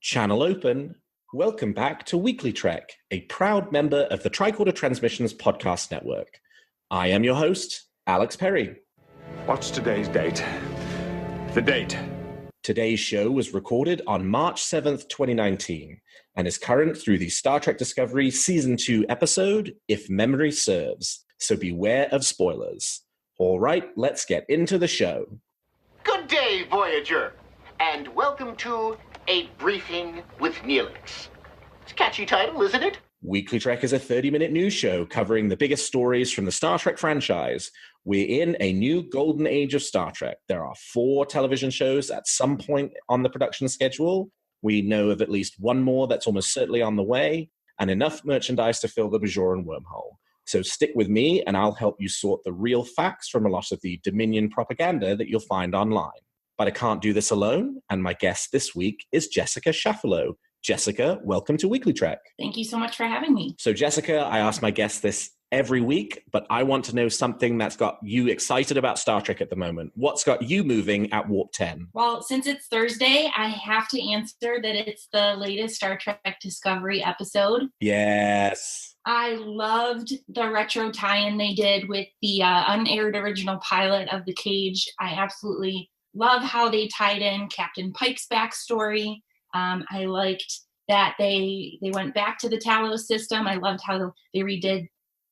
Channel open. Welcome back to WeeklyTrek, a proud member of the Tricorder Transmissions podcast network. I am your host, Alex Perry. What's today's date? The date. Today's show was recorded on March 7th, 2019, and is current through the Star Trek Discovery Season 2 episode, If Memory Serves. So beware of spoilers. All right, let's get into the show. Good day, Voyager, and welcome to A Briefing with Neelix. It's a catchy title, isn't it? WeeklyTrek is a 30-minute news show covering the biggest stories from the Star Trek franchise. We're in a new golden age of Star Trek. There are 4 television shows at some point on the production schedule. We know of at least one more that's almost certainly on the way, and enough merchandise to fill the Bajoran wormhole. So stick with me, and I'll help you sort the real facts from a lot of the Dominion propaganda that you'll find online. But I can't do this alone, and my guest this week is Jessica Shaffalo. Jessica, welcome to WeeklyTrek. Thank you so much for having me. So Jessica, I ask my guests this every week, but I want to know something that's got you excited about Star Trek at the moment. What's got you moving at Warp 10? Well, since it's Thursday, I have to answer that it's the latest Star Trek Discovery episode. Yes. I loved the retro tie-in they did with the unaired original pilot of The Cage. I absolutely love how they tied in Captain Pike's backstory. I liked that they went back to the Talos system. I loved how they redid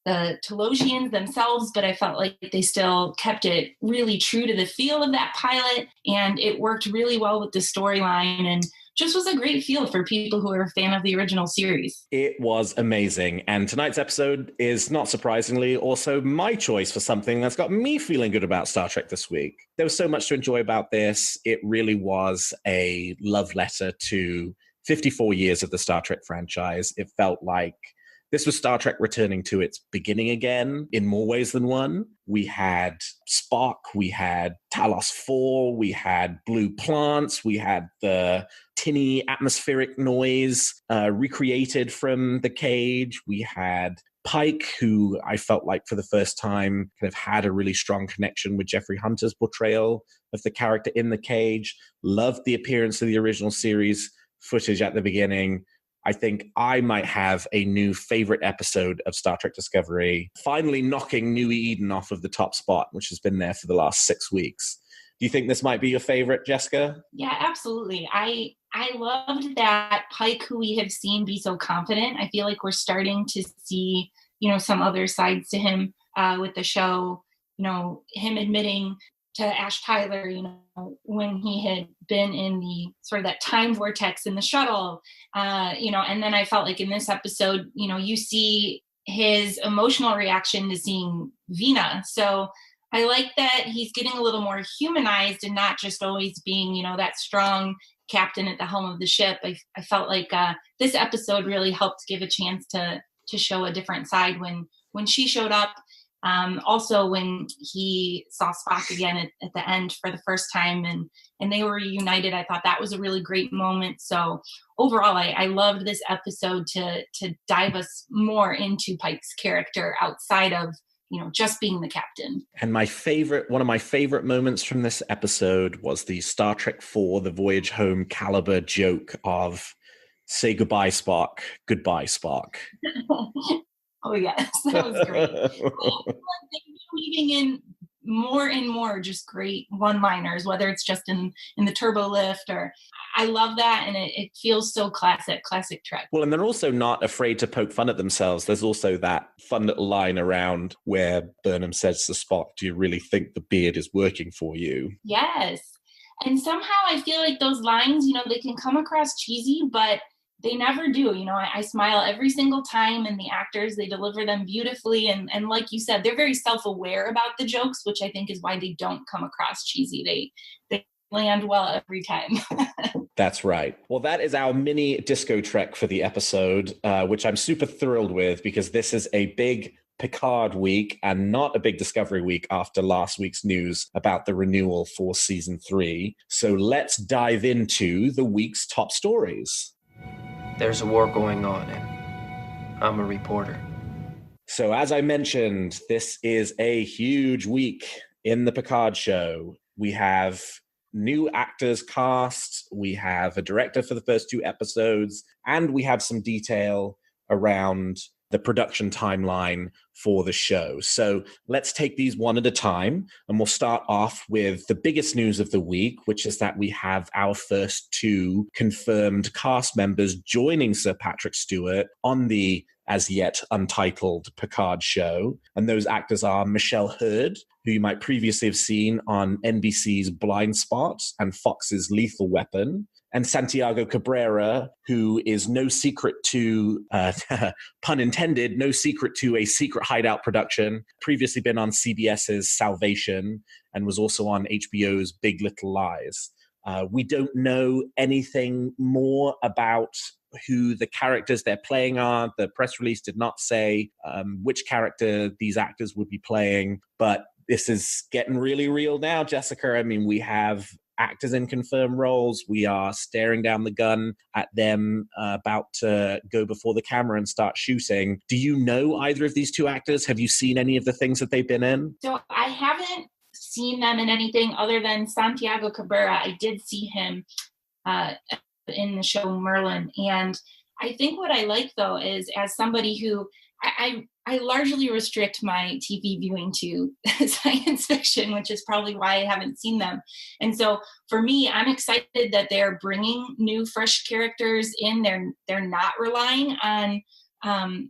the Telosians themselves, but I felt like they still kept it really true to the feel of that pilot, and it worked really well with the storyline and just was a great feel for people who are a fan of the original series. It was amazing. And tonight's episode is, not surprisingly, also my choice for something that's got me feeling good about Star Trek this week. There was so much to enjoy about this. It really was a love letter to 54 years of the Star Trek franchise. It felt like this was Star Trek returning to its beginning again in more ways than one. We had Spock, we had Talos 4, we had blue plants, we had the tinny atmospheric noise recreated from The Cage. We had Pike, who I felt like for the first time kind of had a really strong connection with Jeffrey Hunter's portrayal of the character in The Cage. Loved the appearance of the original series footage at the beginning. I think I might have a new favorite episode of Star Trek Discovery, finally knocking New Eden off of the top spot, which has been there for the last 6 weeks. Do you think this might be your favorite, Jessica? Yeah, absolutely. I loved that Pike, who we have seen be so confident. I feel like we're starting to see, some other sides to him with the show, him admitting to Ash Tyler, when he had been in the sort of that time vortex in the shuttle, and then I felt like in this episode, you see his emotional reaction to seeing Vina. So I like that he's getting a little more humanized and not just always being, that strong captain at the helm of the ship. I felt like this episode really helped give a chance to show a different side when she showed up. Also, when he saw Spock again at the end for the first time and they were reunited, I thought that was a really great moment. So overall, I loved this episode to dive us more into Pike's character outside of, just being the captain. And one of my favorite moments from this episode was the Star Trek IV, The Voyage Home caliber joke of say goodbye, Spock, goodbye, Spock. Oh, yes, that was great. Weaving in more and more just great one-liners, whether it's just in the turbo lift or I love that. And it feels so classic Trek. Well, and they're also not afraid to poke fun at themselves. There's also that fun little line around where Burnham says to Spock, do you really think the beard is working for you? Yes. And somehow I feel like those lines, they can come across cheesy, but they never do. I smile every single time, and the actors, they deliver them beautifully. And like you said, they're very self-aware about the jokes, which I think is why they don't come across cheesy. They land well every time. That's right. Well, that is our mini disco trek for the episode, which I'm super thrilled with because this is a big Picard week and not a big Discovery week after last week's news about the renewal for season 3. So let's dive into the week's top stories. There's a war going on, and I'm a reporter. So as I mentioned, this is a huge week in the Picard show. We have new actors cast, we have a director for the first 2 episodes, and we have some detail around the production timeline for the show. So let's take these one at a time, and we'll start off with the biggest news of the week, which is that we have our first 2 confirmed cast members joining Sir Patrick Stewart on the as yet untitled Picard show. And those actors are Michelle Hurd, who you might previously have seen on NBC's Blind Spot and Fox's Lethal Weapon, and Santiago Cabrera, who is no secret to, pun intended, no secret to a secret hideout production, previously been on CBS's Salvation, and was also on HBO's Big Little Lies. We don't know anything more about who the characters they're playing are. The press release did not say which character these actors would be playing, but this is getting really real now, Jessica. I mean, we have actors in confirmed roles. We are staring down the gun at them about to go before the camera and start shooting. Do you know either of these 2 actors? Have you seen any of the things that they've been in? So I haven't seen them in anything other than Santiago Cabrera. I did see him in the show Merlin. And I think what I like, though, is as somebody who I largely restrict my TV viewing to science fiction, which is probably why I haven't seen them. And so for me, I'm excited that they're bringing new, fresh characters in. They're not relying on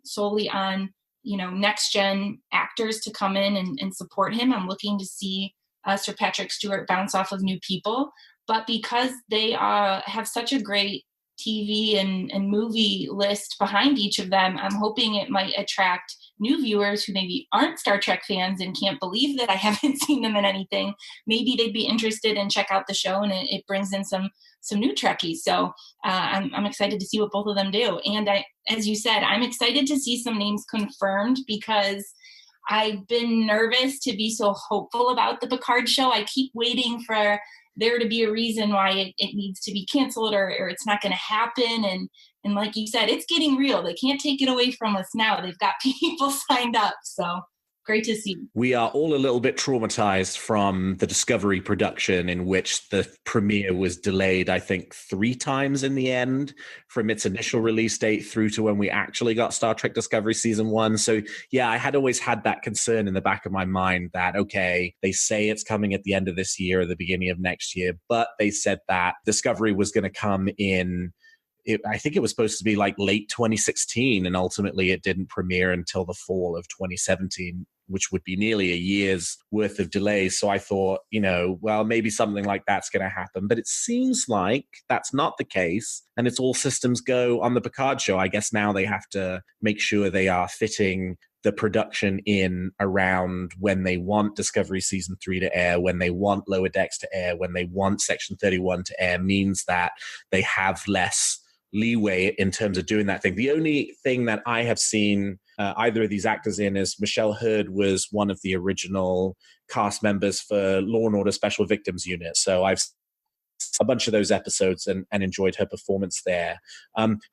solely on, next gen actors to come in and support him. I'm looking to see Sir Patrick Stewart bounce off of new people. But because they have such a great TV and movie list behind each of them, I'm hoping it might attract new viewers who maybe aren't Star Trek fans and can't believe that I haven't seen them in anything. Maybe they'd be interested and check out the show, and it brings in some new Trekkies. So I'm excited to see what both of them do. And as you said, I'm excited to see some names confirmed because I've been nervous to be so hopeful about the Picard show. I keep waiting for there to be a reason why it needs to be canceled or it's not going to happen. And like you said, it's getting real. They can't take it away from us now. They've got people signed up. So great to see. We are all a little bit traumatized from the Discovery production, in which the premiere was delayed, I think, 3 times in the end, from its initial release date through to when we actually got Star Trek Discovery Season 1. So yeah, I had always had that concern in the back of my mind that, okay, they say it's coming at the end of this year or the beginning of next year, but they said that Discovery was going to come in, I think it was supposed to be like late 2016, and ultimately it didn't premiere until the fall of 2017, which would be nearly a year's worth of delays. So I thought, well, maybe something like that's going to happen. But it seems like that's not the case, and it's all systems go on the Picard show. I guess now they have to make sure they are fitting the production in around when they want Discovery Season 3 to air, when they want Lower Decks to air, when they want Section 31 to air, means that they have less leeway in terms of doing that thing. The only thing that I have seen either of these actors in is Michelle Hurd was one of the original cast members for Law and Order Special Victims Unit. So I've seen a bunch of those episodes and enjoyed her performance there.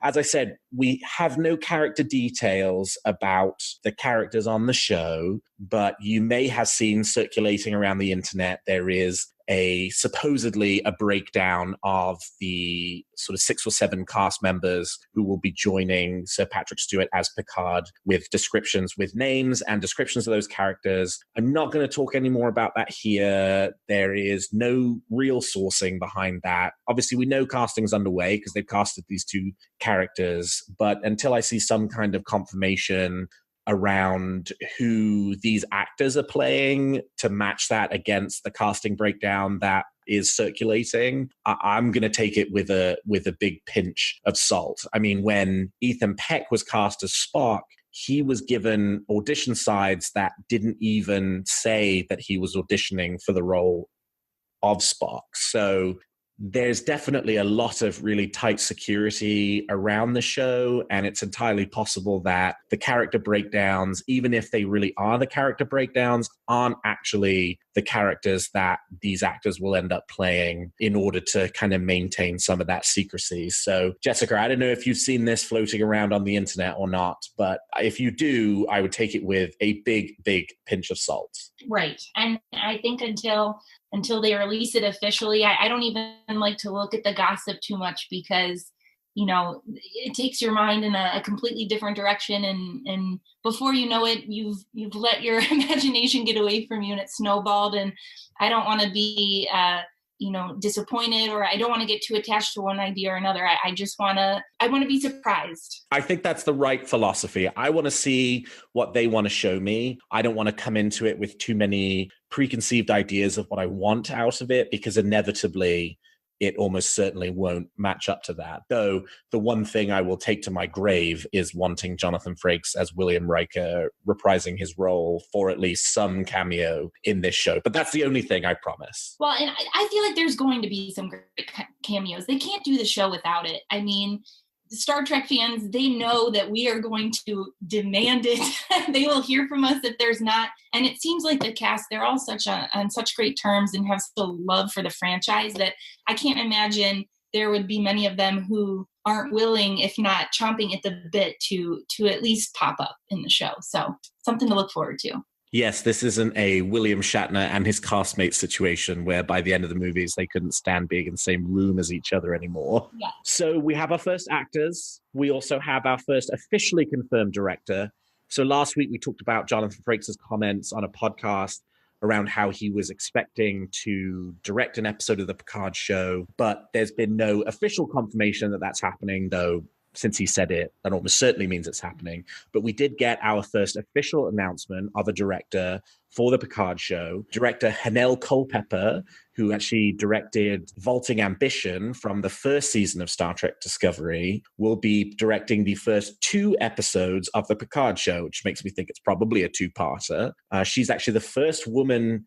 As I said, we have no character details about the characters on the show, but you may have seen circulating around the internet, there is supposedly a breakdown of the sort of 6 or 7 cast members who will be joining Sir Patrick Stewart as Picard, with descriptions, with names and descriptions of those characters. I'm not going to talk any more about that here. There is no real sourcing behind that. Obviously, we know casting's underway because they've casted these 2 characters, but until I see some kind of confirmation around who these actors are playing to match that against the casting breakdown that is circulating, I'm going to take it with a big pinch of salt. I mean, when Ethan Peck was cast as Spock, he was given audition sides that didn't even say that he was auditioning for the role of Spock. So there's definitely a lot of really tight security around the show, and it's entirely possible that the character breakdowns, even if they really are the character breakdowns, aren't actually the characters that these actors will end up playing in order to kind of maintain some of that secrecy. So, Jessica, I don't know if you've seen this floating around on the internet or not, but if you do, I would take it with a big, big pinch of salt. Right. And I think until they release it officially, I don't even like to look at the gossip too much because, you know, it takes your mind in a completely different direction. And before you know it, you've let your imagination get away from you and it's snowballed. And I don't want to be, disappointed, or I don't want to get too attached to one idea or another. I want to be surprised. I think that's the right philosophy. I want to see what they want to show me. I don't want to come into it with too many preconceived ideas of what I want out of it, because inevitably it almost certainly won't match up to that. Though the one thing I will take to my grave is wanting Jonathan Frakes as William Riker reprising his role for at least some cameo in this show. But that's the only thing, I promise. Well, and I feel like there's going to be some great cameos. They can't do the show without it. I mean, Star Trek fans, they know that we are going to demand it. They will hear from us if there's not. And it seems like the cast, they're all on such great terms and have such love for the franchise that I can't imagine there would be many of them who aren't willing, if not chomping at the bit, to at least pop up in the show. So something to look forward to. Yes, this isn't a William Shatner and his castmate situation where by the end of the movies they couldn't stand being in the same room as each other anymore. Yeah. So we have our first actors. We also have our first officially confirmed director. So last week we talked about Jonathan Frakes' comments on a podcast around how he was expecting to direct an episode of the Picard show, but there's been no official confirmation that that's happening, though since he said it, that almost certainly means it's happening. But we did get our first official announcement of a director for the Picard show. Director Hanelle Culpepper, who actually directed Vaulting Ambition from the first season of Star Trek Discovery, will be directing the first 2 episodes of the Picard show, which makes me think it's probably a 2-parter. She's actually the first woman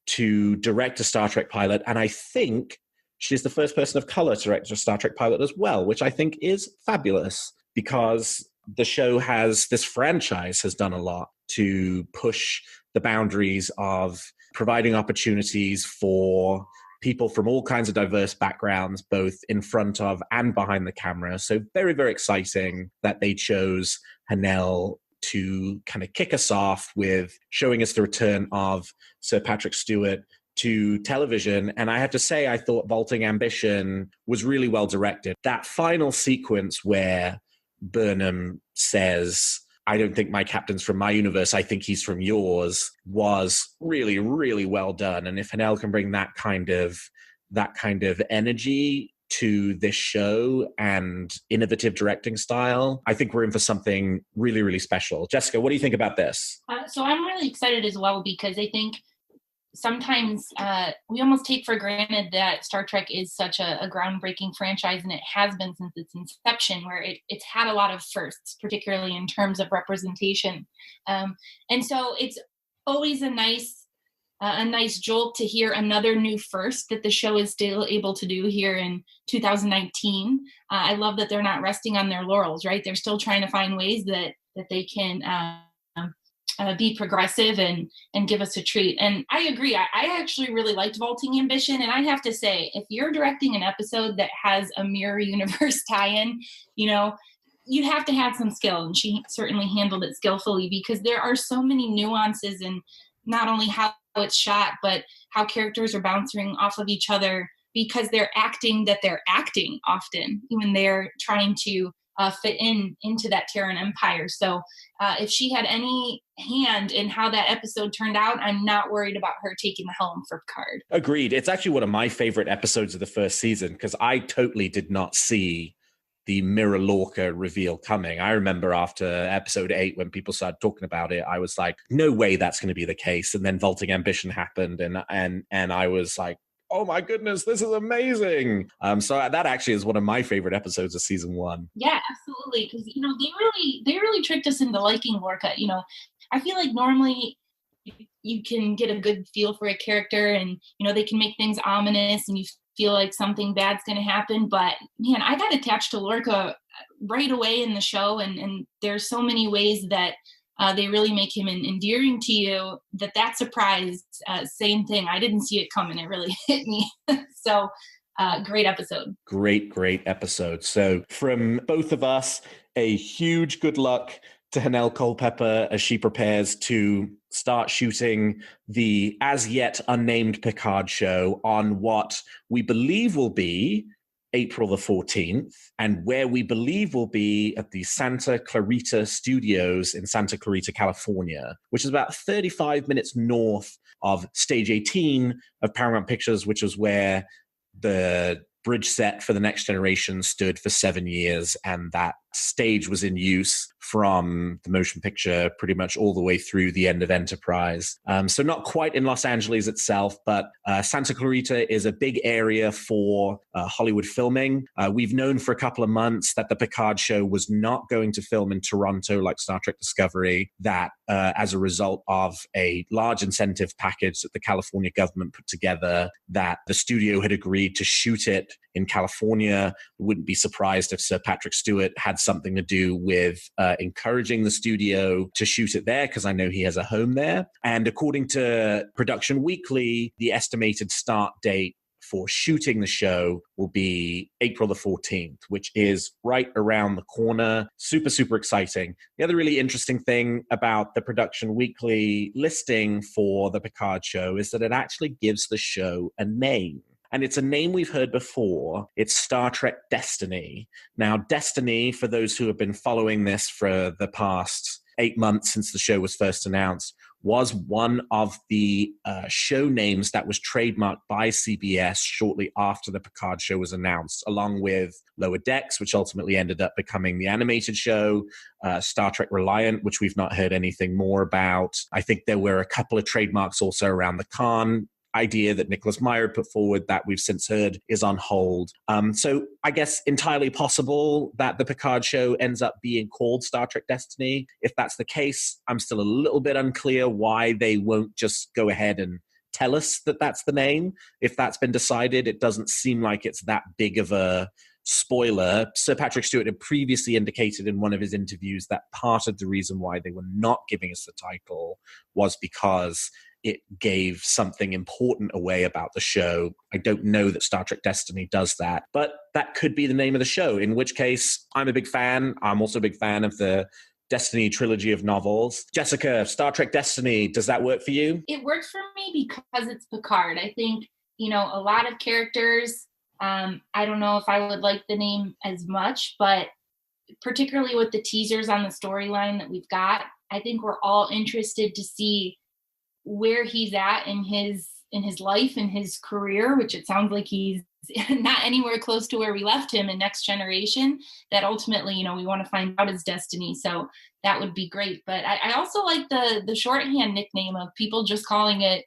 to direct a Star Trek pilot, and I think she's the first person of color to direct a Star Trek pilot as well, which I think is fabulous because this franchise has done a lot to push the boundaries of providing opportunities for people from all kinds of diverse backgrounds, both in front of and behind the camera. So very, very exciting that they chose Hanelle to kind of kick us off with showing us the return of Sir Patrick Stewart to television. And I have to say, I thought Vaulting Ambition was really well directed. That final sequence where Burnham says, "I don't think my captain's from my universe, I think he's from yours," was really, really well done. And if Hanelle can bring that kind of energy to this show and innovative directing style, I think we're in for something really, really special. Jessica, what do you think about this? So I'm really excited as well, because I think sometimes we almost take for granted that Star Trek is such a groundbreaking franchise, and it has been since its inception, where it's had a lot of firsts, particularly in terms of representation. And so it's always a nice jolt to hear another new first that the show is still able to do here in 2019. I love that they're not resting on their laurels, right? They're still trying to find ways that they can be progressive and give us a treat. And I agree. I actually really liked Vaulting Ambition. And I have to say, if you're directing an episode that has a mirror universe tie-in, you'd have to have some skill. And she certainly handled it skillfully, because there are so many nuances in not only how it's shot, but how characters are bouncing off of each other, because they're acting often, even they're trying to fit into that Terran Empire. So if she had any hand in how that episode turned out, I'm not worried about her taking the helm for Picard. Agreed. It's actually one of my favorite episodes of the first season, because I totally did not see the Mirror Lorca reveal coming. I remember after episode 8, when people started talking about it, I was like, no way that's going to be the case. And then Vaulting Ambition happened, and I was like, oh my goodness, this is amazing. So that actually is one of my favorite episodes of season 1. Yeah, absolutely. Because, they really tricked us into liking Lorca. I feel like normally you can get a good feel for a character, and, they can make things ominous and you feel like something bad's going to happen. But man, I got attached to Lorca right away in the show. And there's so many ways that they really make him endearing to you. That surprise, same thing. I didn't see it coming. It really hit me. So great episode. Great episode. So from both of us, a huge good luck to Hanelle Culpepper as she prepares to start shooting the as yet unnamed Picard show on what we believe will be April the 14th, and where we believe will be at the Santa Clarita Studios in Santa Clarita, California, which is about 35 minutes north of Stage 18 of Paramount Pictures, which was where the bridge set for The Next Generation stood for 7 years, and that stage was in use from the motion picture pretty much all the way through the end of Enterprise. So not quite in Los Angeles itself, but Santa Clarita is a big area for Hollywood filming. We've known for a couple of months that the Picard show was not going to film in Toronto like Star Trek Discovery, that as a result of a large incentive package that the California government put together, that the studio had agreed to shoot it in California. Wouldn't be surprised if Sir Patrick Stewart had something to do with encouraging the studio to shoot it there, because I know he has a home there. And according to Production Weekly, the estimated start date for shooting the show will be April the 14th, which is right around the corner. Super exciting. The other really interesting thing about the Production Weekly listing for the Picard show is that it actually gives the show a name. And it's a name we've heard before. It's Star Trek Destiny. Now, Destiny, for those who have been following this for the past 8 months since the show was first announced, was one of the show names that was trademarked by CBS shortly after the Picard show was announced, along with Lower Decks, which ultimately ended up becoming the animated show, Star Trek Reliant, which we've not heard anything more about. I think there were a couple of trademarks also around the Khan idea that Nicholas Meyer put forward that we've since heard is on hold. So I guess entirely possible that the Picard show ends up being called Star Trek Destiny. If that's the case, I'm still a little bit unclear why they won't just go ahead and tell us that that's the name. If that's been decided, it doesn't seem like it's that big of a spoiler. Sir Patrick Stewart had previously indicated in one of his interviews that part of the reason why they were not giving us the title was because it gave something important away about the show. I don't know that Star Trek Destiny does that, but that could be the name of the show, in which case I'm a big fan. I'm also a big fan of the Destiny trilogy of novels. Jessica, Star Trek Destiny, does that work for you? It works for me because it's Picard. I think, a lot of characters, I don't know if I would like the name as much, but particularly with the teasers on the storyline that we've got, I think we're all interested to see where he's at in his life, in his career, which it sounds like he's not anywhere close to where we left him in Next Generation, that ultimately, we want to find out his destiny. So that would be great. But I also like the shorthand nickname of people just calling it,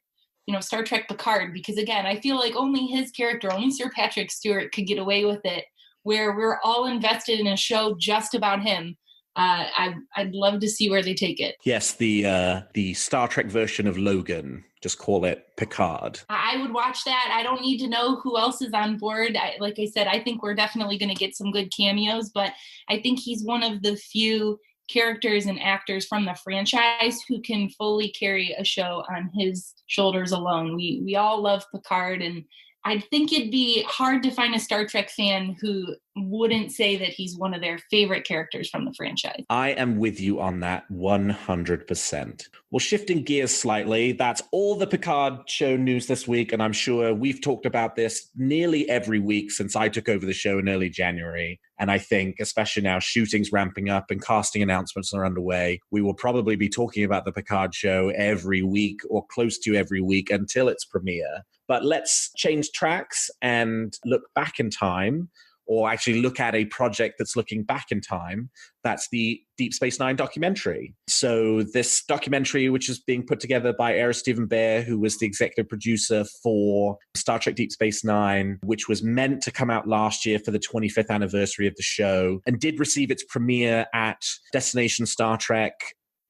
Star Trek Picard, because again, I feel like only his character, only Sir Patrick Stewart could get away with it, where we're all invested in a show just about him. I'd love to see where they take it. Yes, the Star Trek version of Logan. Just call it Picard. I would watch that. I don't need to know who else is on board. Like I said, I think we're definitely going to get some good cameos, but I think he's one of the few characters and actors from the franchise who can fully carry a show on his shoulders alone. We all love Picard, and I think it'd be hard to find a Star Trek fan who wouldn't say that he's one of their favorite characters from the franchise. I am with you on that 100%. Well, shifting gears slightly, that's all the Picard show news this week, and I'm sure we've talked about this nearly every week since I took over the show in early January. And I think, especially now, shooting's ramping up and casting announcements are underway, we will probably be talking about the Picard show every week or close to every week until its premiere. But let's change tracks and look back in time, or actually look at a project that's looking back in time. That's the Deep Space Nine documentary. So this documentary, which is being put together by Ira Stephen Bear, who was the executive producer for Star Trek Deep Space Nine, which was meant to come out last year for the 25th anniversary of the show, and did receive its premiere at Destination Star Trek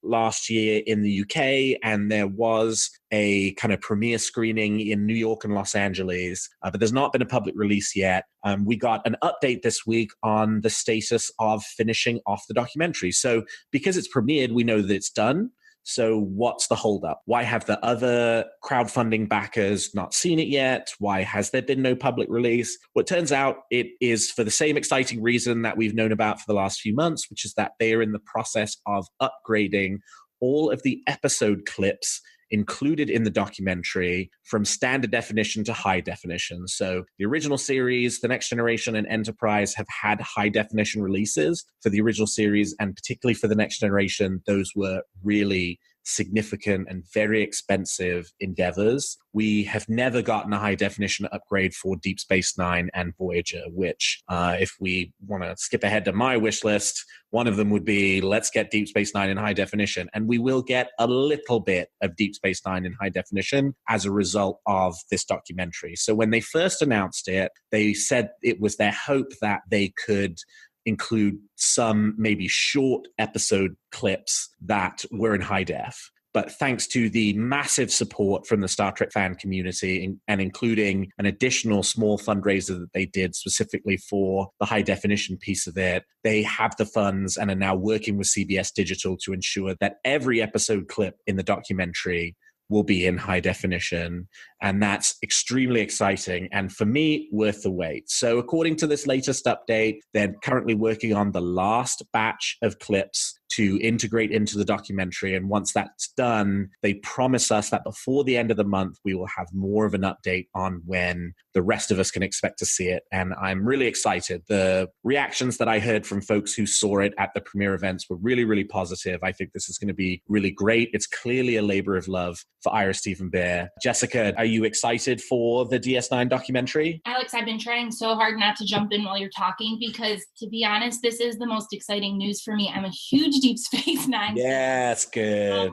last year in the UK, and there was a kind of premiere screening in New York and Los Angeles, but there's not been a public release yet. We got an update this week on the status of finishing off the documentary. So because it's premiered, we know that it's done. So what's the holdup? Why have the other crowdfunding backers not seen it yet? Why has there been no public release? Well, it turns out it is for the same exciting reason that we've known about for the last few months, which is that they are in the process of upgrading all of the episode clips included in the documentary from standard definition to high definition. So the original series, The Next Generation, and Enterprise have had high definition releases for the original series, and particularly for The Next Generation, those were really significant and very expensive endeavors. We have never gotten a high definition upgrade for Deep Space Nine and Voyager, which if we want to skip ahead to my wish list, one of them would be, let's get Deep Space Nine in high definition. And we will get a little bit of Deep Space Nine in high definition as a result of this documentary. So when they first announced it, they said it was their hope that they could include some maybe short episode clips that were in high def. But thanks to the massive support from the Star Trek fan community, and including an additional small fundraiser that they did specifically for the high definition piece of it, they have the funds and are now working with CBS Digital to ensure that every episode clip in the documentary will be in high definition. And that's extremely exciting. And for me, worth the wait. So according to this latest update, they're currently working on the last batch of clips to integrate into the documentary. And once that's done, they promise us that before the end of the month, we will have more of an update on when the rest of us can expect to see it. And I'm really excited. The reactions that I heard from folks who saw it at the premiere events were really, really positive. I think this is going to be really great. It's clearly a labor of love for Ira Stephen Bear. Jessica, are you excited for the DS9 documentary? Alex, I've been trying so hard not to jump in while you're talking because, to be honest, this is the most exciting news for me. I'm a huge Deep Space Nine. Yeah, it's good.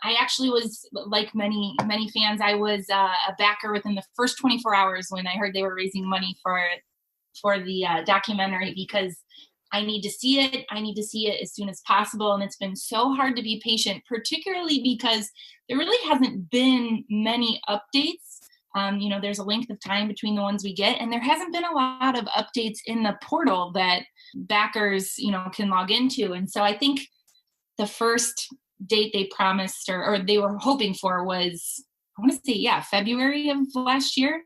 I actually was, like many fans, I was a backer within the first 24 hours when I heard they were raising money for the documentary, because I need to see it. I need to see it as soon as possible. And it's been so hard to be patient, particularly because there really hasn't been many updates. There's a length of time between the ones we get, and there hasn't been a lot of updates in the portal that backers, can log into. And so I think the first date they promised or they were hoping for was, I want to say, February of last year.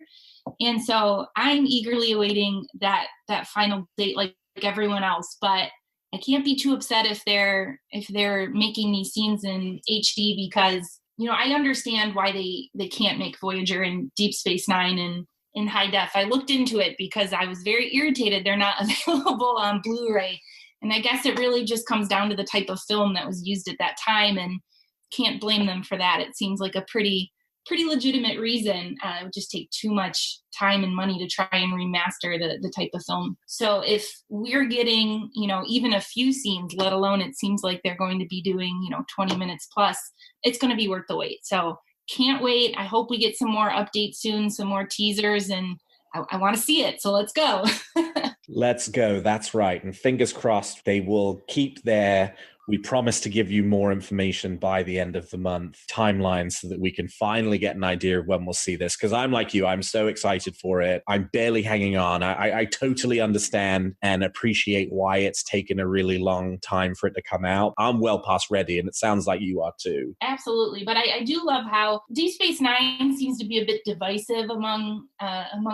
And so I'm eagerly awaiting that final date like everyone else, but I can't be too upset if they're making these scenes in HD, because I understand why they can't make Voyager and Deep Space Nine in high def. I looked into it because I was very irritated they're not available on Blu-ray. And I guess it really just comes down to the type of film that was used at that time, and can't blame them for that. It seems like a pretty legitimate reason. It would just take too much time and money to try and remaster the type of film. So if we're getting, even a few scenes, let alone it seems like they're going to be doing, 20 minutes plus, it's going to be worth the wait. So can't wait. I hope we get some more updates soon, some more teasers, and I want to see it. So let's go. Let's go. That's right. And fingers crossed they will keep their "we promise to give you more information by the end of the month" timeline, so that we can finally get an idea of when we'll see this. Because I'm like you, I'm so excited for it. I'm barely hanging on. I totally understand and appreciate why it's taken a really long time for it to come out. I'm well past ready, and it sounds like you are too. Absolutely. But I do love how Deep Space Nine seems to be a bit divisive among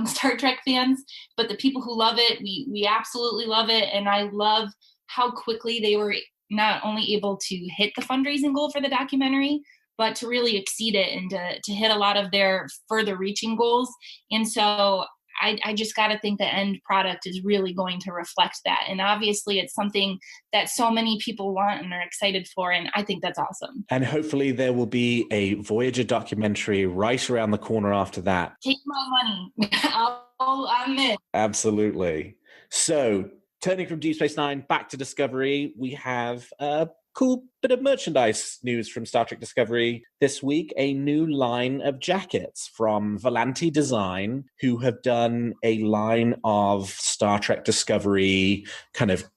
Star Trek fans. But the people who love it, we absolutely love it. And I love how quickly they were not only able to hit the fundraising goal for the documentary, but to really exceed it and to hit a lot of their further reaching goals. And so I just got to think the end product is really going to reflect that. And obviously it's something that so many people want and are excited for. And I think that's awesome. And hopefully there will be a Voyager documentary right around the corner after that. Take my money. I'm in. Absolutely. So turning from Deep Space Nine back to Discovery, we have a Cool bit of merchandise news from Star Trek Discovery this week. A new line of jackets from Volanti Design, who have done a line of Star Trek Discovery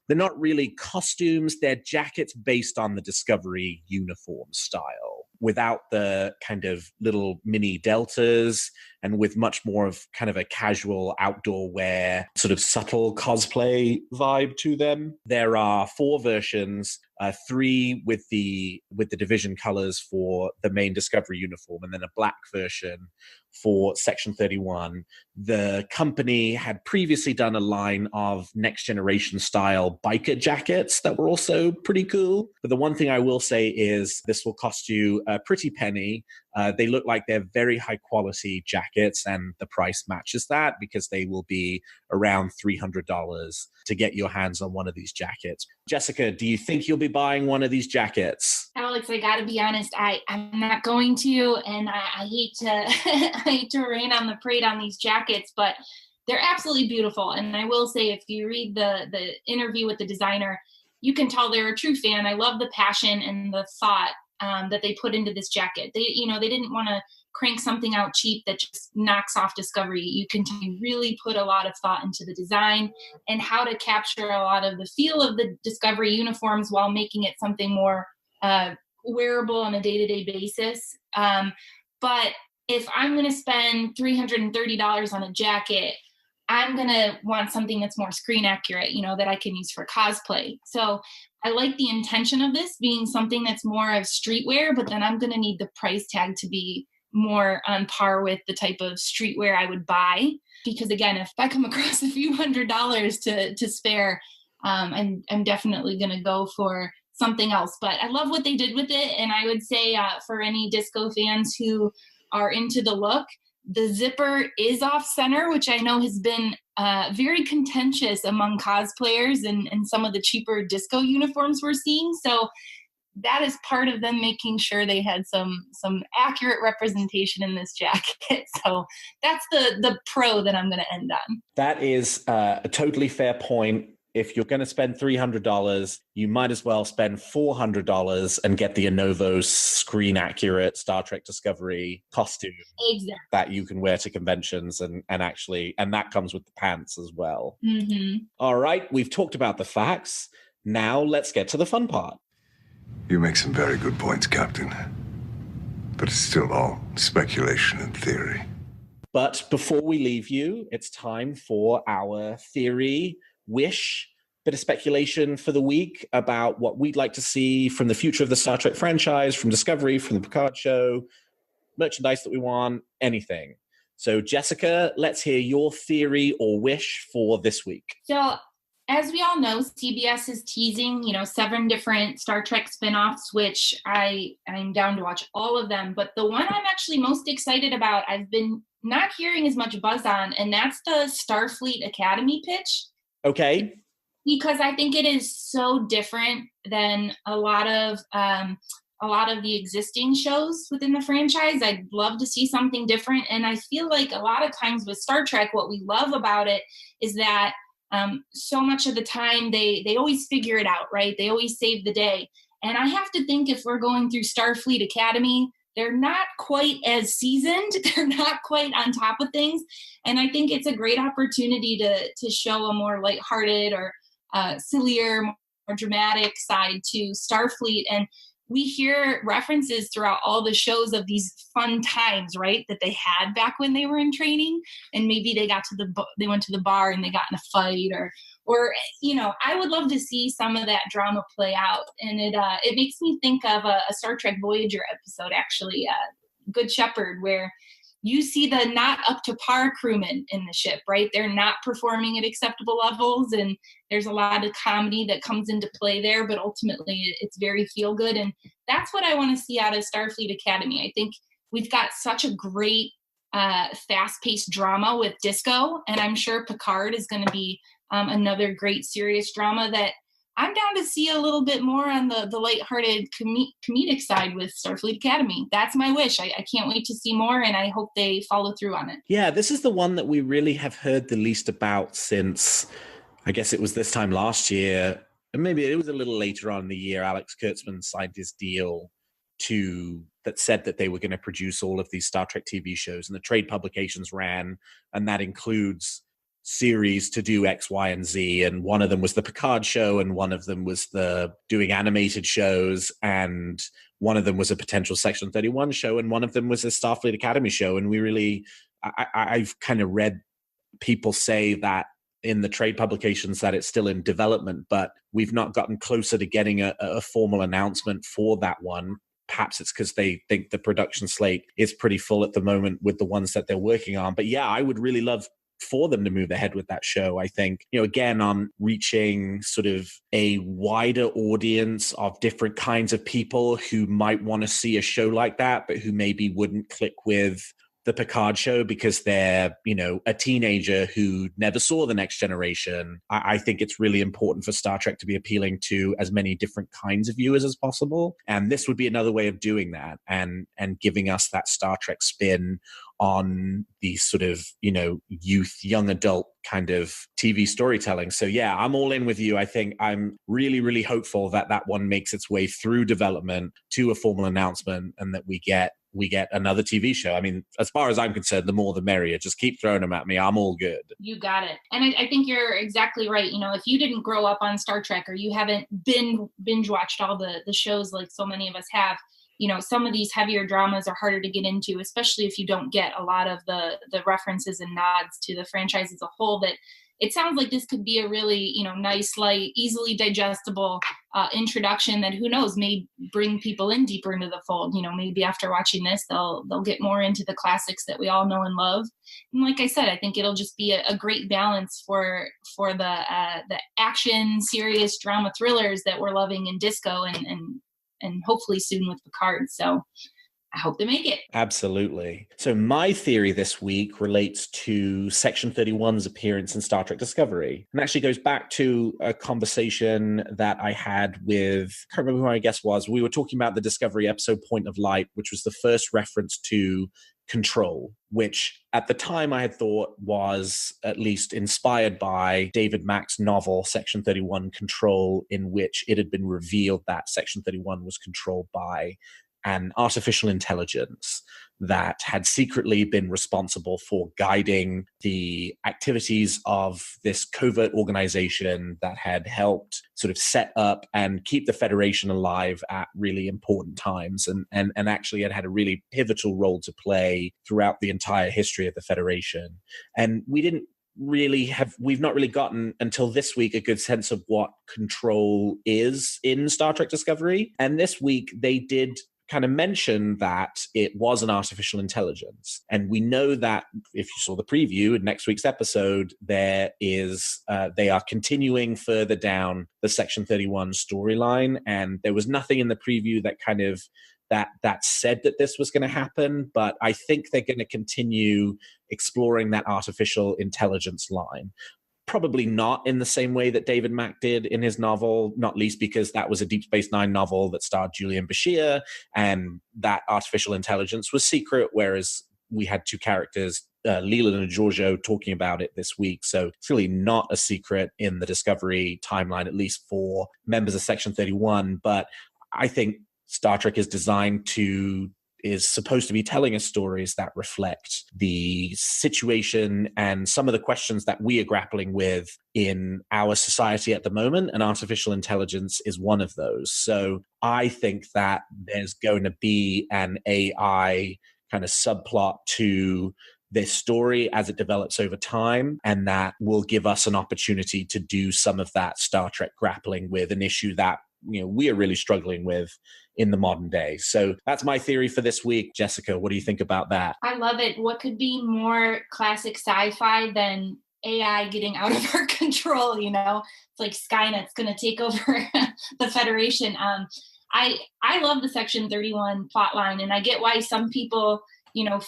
they're not really costumes, they're jackets based on the Discovery uniform style, without the kind of little mini deltas and with much more of kind of a casual outdoor wear, sort of subtle cosplay vibe to them. There are 4 versions, 3 with the division colors for the main Discovery uniform, and then a black version for Section 31. The company had previously done a line of next generation style biker jackets that were also pretty cool. But the one thing I will say is this will cost you a pretty penny. They look like they're very high quality jackets, and the price matches that because they will be around $300 to get your hands on one of these jackets. Jessica, do you think you'll be buying one of these jackets? Alex, I gotta be honest, I'm not going to, and I hate to I hate to rain on the parade on these jackets, but they're absolutely beautiful. And I will say, if you read the interview with the designer, you can tell they're a true fan. I love the passion and the thought that they put into this jacket. They didn't want to crank something out cheap that just knocks off Discovery. You can really put a lot of thought into the design and how to capture a lot of the feel of the Discovery uniforms while making it something more wearable on a day-to-day basis. But if I'm going to spend $330 on a jacket, I'm going to want something that's more screen accurate, that I can use for cosplay. So I like the intention of this being something that's more of streetwear, but then I'm going to need the price tag to be more on par with the type of streetwear I would buy. Because again, if I come across a few $100s to spare, I'm definitely going to go for something else. But I love what they did with it. And I would say for any disco fans who are into the look, the zipper is off center, which I know has been very contentious among cosplayers and some of the cheaper disco uniforms we're seeing. So that is part of them making sure they had some accurate representation in this jacket. So that's the pro that I'm going to end on. That is a totally fair point. If you're going to spend $300, you might as well spend $400 and get the Lenovo screen accurate Star Trek Discovery costume that you can wear to conventions and that comes with the pants as well. Mm-hmm. All right, we've talked about the facts. Now let's get to the fun part. You make some very good points, Captain. But it's still all speculation and theory. But before we leave you, it's time for our theory, wish, bit of speculation for the week about what we'd like to see from the future of the Star Trek franchise, from Discovery, from the Picard show, merchandise that we want, anything. So Jessica, let's hear your theory or wish for this week. So as we all know, CBS is teasing, 7 different Star Trek spinoffs, which I'm down to watch all of them. But the one I'm actually most excited about, I've been not hearing as much buzz on, and that's the Starfleet Academy pitch. Okay. Because I think it is so different than a lot of the existing shows within the franchise. I'd love to see something different. And I feel like a lot of times with Star Trek, what we love about it is that so much of the time they always figure it out, right? They always save the day. And I have to think if we're going through Starfleet Academy, they're not quite as seasoned. They're not quite on top of things. And I think it's a great opportunity to show a more lighthearted or sillier, more dramatic side to Starfleet. And we hear references throughout all the shows of these fun times, right, that they had back when they were in training. And maybe they went to the bar and they got in a fight or I would love to see some of that drama play out. And it makes me think of a Star Trek Voyager episode, actually, Good Shepherd, where you see the not up to par crewmen in the ship, right? They're not performing at acceptable levels. And there's a lot of comedy that comes into play there, but ultimately it's very feel good. And that's what I want to see out of Starfleet Academy. I think we've got such a great fast-paced drama with Disco, and I'm sure Picard is going to be another great serious drama that I'm down to see a little bit more on the lighthearted comedic side with Starfleet Academy. That's my wish. I can't wait to see more, and I hope they follow through on it. Yeah, this is the one that we really have heard the least about since, I guess it was this time last year, maybe it was a little later on in the year, Alex Kurtzman signed his deal that said that they were going to produce all of these Star Trek TV shows, and the trade publications ran, and that includes series to do X, Y, and Z. And one of them was the Picard show, and one of them was doing animated shows, and one of them was a potential Section 31 show, and one of them was a Starfleet Academy show. And I've kind of read people say that in the trade publications that it's still in development, but we've not gotten closer to getting a formal announcement for that one. Perhaps it's because they think the production slate is pretty full at the moment with the ones that they're working on. But yeah, I would really love for them to move ahead with that show. I think, again, on reaching sort of a wider audience of different kinds of people who might want to see a show like that, but who maybe wouldn't click with the Picard show because they're, a teenager who never saw The Next Generation. I think it's really important for Star Trek to be appealing to as many different kinds of viewers as possible. And this would be another way of doing that and giving us that Star Trek spin on the sort of, youth, young adult kind of TV storytelling. So yeah, I'm all in with you. I think I'm really, really hopeful that that one makes its way through development to a formal announcement and that we get another TV show. I mean, as far as I'm concerned, the more the merrier. Just keep throwing them at me. I'm all good. You got it. And I think you're exactly right. If you didn't grow up on Star Trek, or you haven't binge watched all the shows like so many of us have, some of these heavier dramas are harder to get into, especially if you don't get a lot of the references and nods to the franchise as a whole. But it sounds like this could be a really, nice, light, easily digestible introduction that, who knows, may bring people in deeper into the fold. Maybe after watching this, they'll get more into the classics that we all know and love. And like I said, I think it'll just be a great balance for the action, serious drama thrillers that we're loving in Disco and hopefully soon with Picard. So I hope they make it. Absolutely. So my theory this week relates to Section 31's appearance in Star Trek Discovery, and actually goes back to a conversation that I had with, I can't remember who my guest was. We were talking about the Discovery episode Point of Light, which was the first reference to Control, which at the time I had thought was at least inspired by David Mack's novel Section 31 Control, in which it had been revealed that Section 31 was controlled by an artificial intelligence that had secretly been responsible for guiding the activities of this covert organization that had helped sort of set up and keep the Federation alive at really important times, and actually had a really pivotal role to play throughout the entire history of the Federation. And we've not really gotten until this week a good sense of what Control is in Star Trek Discovery. And this week they did kind of mention that it was an artificial intelligence. And we know that if you saw the preview in next week's episode, they are continuing further down the Section 31 storyline. And there was nothing in the preview that kind of that said that this was going to happen. But I think they're going to continue exploring that artificial intelligence line. Probably not in the same way that David Mack did in his novel, not least because that was a Deep Space Nine novel that starred Julian Bashir, and that artificial intelligence was secret, whereas we had two characters, Leland and Giorgio, talking about it this week. So it's really not a secret in the Discovery timeline, at least for members of Section 31. But I think Star Trek is supposed to be telling us stories that reflect the situation and some of the questions that we are grappling with in our society at the moment, and artificial intelligence is one of those. So I think that there's going to be an AI kind of subplot to this story as it develops over time, and that will give us an opportunity to do some of that Star Trek grappling with an issue that we are really struggling with in the modern day. So that's my theory for this week. Jessica, what do you think about that? I love it. What could be more classic sci-fi than AI getting out of our control? It's like Skynet's going to take over the Federation. I love the Section 31 plotline, and I get why some people,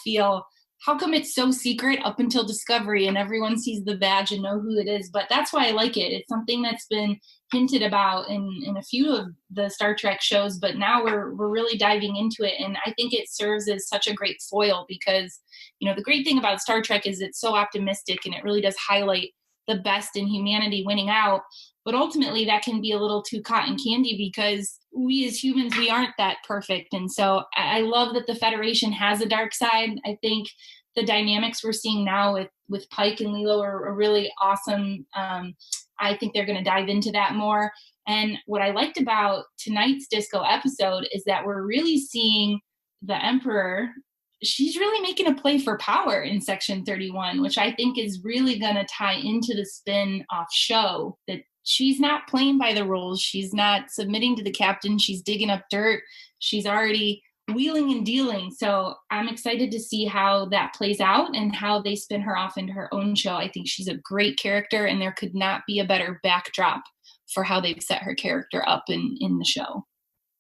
feel, how come it's so secret up until Discovery and everyone sees the badge and know who it is? But that's why I like it. It's something that's been hinted about in a few of the Star Trek shows, but now we're really diving into it. And I think it serves as such a great foil because, the great thing about Star Trek is it's so optimistic and it really does highlight the best in humanity winning out. But ultimately that can be a little too cotton candy because we as humans, we aren't that perfect. And so I love that the Federation has a dark side. I think the dynamics we're seeing now with Pike and Lilo are really awesome. I think they're going to dive into that more. And what I liked about tonight's Disco episode is that we're really seeing the Emperor. She's really making a play for power in Section 31, which I think is really going to tie into the spin-off show, that she's not playing by the rules. She's not submitting to the captain. She's digging up dirt. She's already wheeling and dealing. So I'm excited to see how that plays out and how they spin her off into her own show. I think she's a great character, and there could not be a better backdrop for how they've set her character up in the show.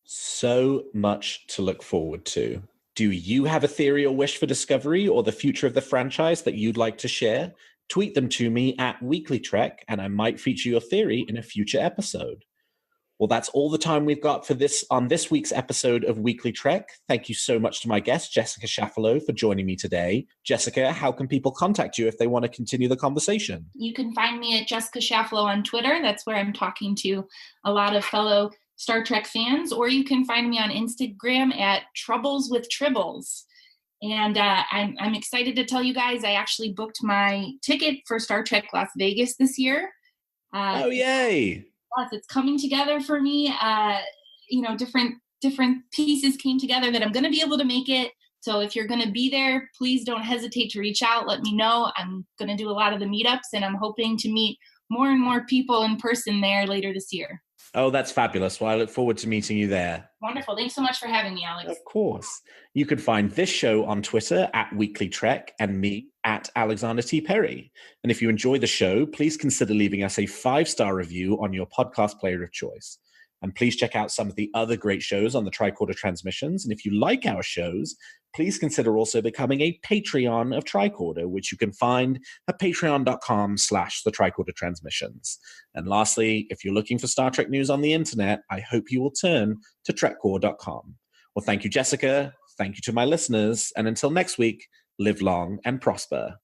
So much to look forward to. Do you have a theory or wish for Discovery or the future of the franchise that you'd like to share? Tweet them to me at WeeklyTrek, and I might feature your theory in a future episode. Well, that's all the time we've got for this on this week's episode of Weekly Trek. Thank you so much to my guest, Jessica Shaffalo, for joining me today. Jessica, how can people contact you if they want to continue the conversation? You can find me at Jessica Shaffalo on Twitter. That's where I'm talking to a lot of fellow Star Trek fans. Or you can find me on Instagram at Troubles with Tribbles. And I'm excited to tell you guys, I actually booked my ticket for Star Trek Las Vegas this year. Oh, yay! Yes, it's coming together for me. Different pieces came together that I'm going to be able to make it. So if you're going to be there, please don't hesitate to reach out. Let me know. I'm going to do a lot of the meetups, and I'm hoping to meet more and more people in person there later this year. Oh, that's fabulous. Well, I look forward to meeting you there. Wonderful. Thanks so much for having me, Alex. Of course. You can find this show on Twitter at WeeklyTrek and me at Alexander T. Perry. And if you enjoy the show, please consider leaving us a 5-star review on your podcast player of choice. And please check out some of the other great shows on the Tricorder Transmissions. And if you like our shows, please consider also becoming a Patreon of Tricorder, which you can find at patreon.com/the Tricorder Transmissions. And lastly, if you're looking for Star Trek news on the internet, I hope you will turn to trekcore.com. Well, thank you, Jessica. Thank you to my listeners. And until next week, live long and prosper.